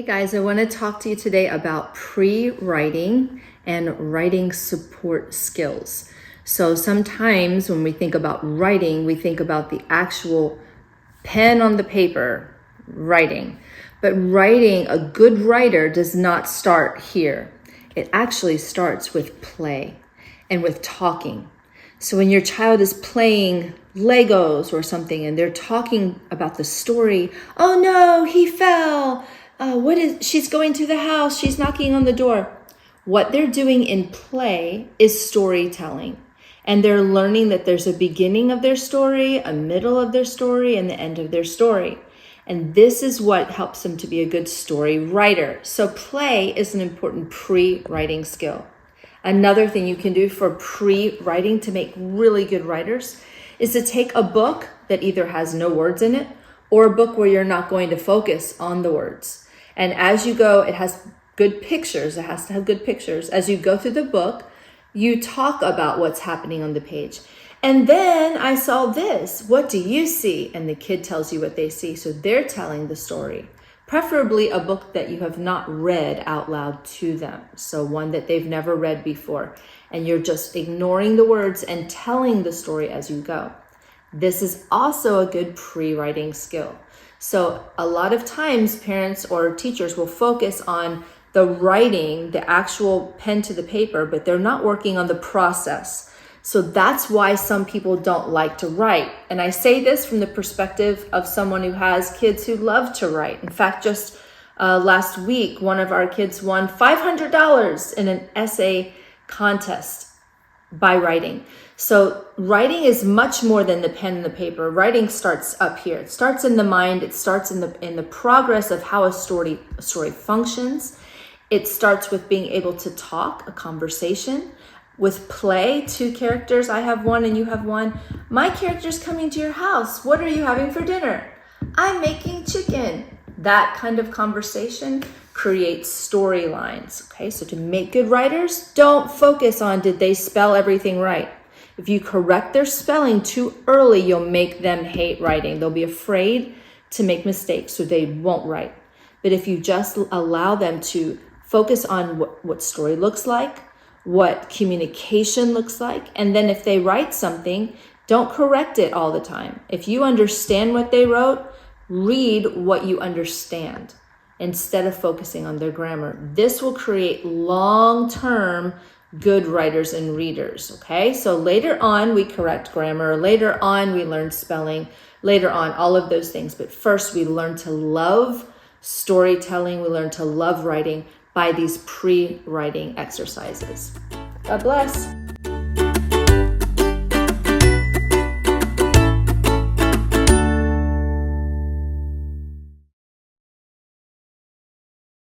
Hey guys, I want to talk to you today about pre-writing and writing support skills. So sometimes when we think about writing, we think about the actual pen on the paper, writing. But writing, a good writer does not start here. It actually starts with play and with talking. So when your child is playing Legos or something and they're talking about the story, oh no, he fell. She's going to the house, she's knocking on the door. What they're doing in play is storytelling. And they're learning that there's a beginning of their story, a middle of their story, and the end of their story. And this is what helps them to be a good story writer. So play is an important pre-writing skill. Another thing you can do for pre-writing to make really good writers is to take a book that either has no words in it or a book where you're not going to focus on the words. And as you go, it has good pictures. It has to have good pictures. As you go through the book, you talk about what's happening on the page. And then I saw this. What do you see? And the kid tells you what they see. So they're telling the story. Preferably a book that you have not read out loud to them. So one that they've never read before. And you're just ignoring the words and telling the story as you go. This is also a good pre-writing skill. So a lot of times parents or teachers will focus on the writing, the actual pen to the paper, but they're not working on the process. So that's why some people don't like to write. And I say this from the perspective of someone who has kids who love to write. In fact, just last week, one of our kids won $500 in an essay contest by writing. So writing is much more than the pen and the paper. Writing starts up here. It starts in the mind. It starts in the progress of how a story functions. It starts with being able to talk, a conversation. With play, two characters, I have one and you have one. My character's coming to your house. What are you having for dinner? I'm making chicken. That kind of conversation creates storylines. Okay, so to make good writers, don't focus on did they spell everything right. If you correct their spelling too early, you'll make them hate writing. They'll be afraid to make mistakes, so they won't write. But if you just allow them to focus on what story looks like, what communication looks like, and then if they write something, don't correct it all the time. If you understand what they wrote, read what you understand instead of focusing on their grammar. This will create long-term good writers and readers, okay? So later on, we correct grammar. Later on, we learn spelling. Later on, all of those things. But first, we learn to love storytelling. We learn to love writing by these pre-writing exercises. God bless.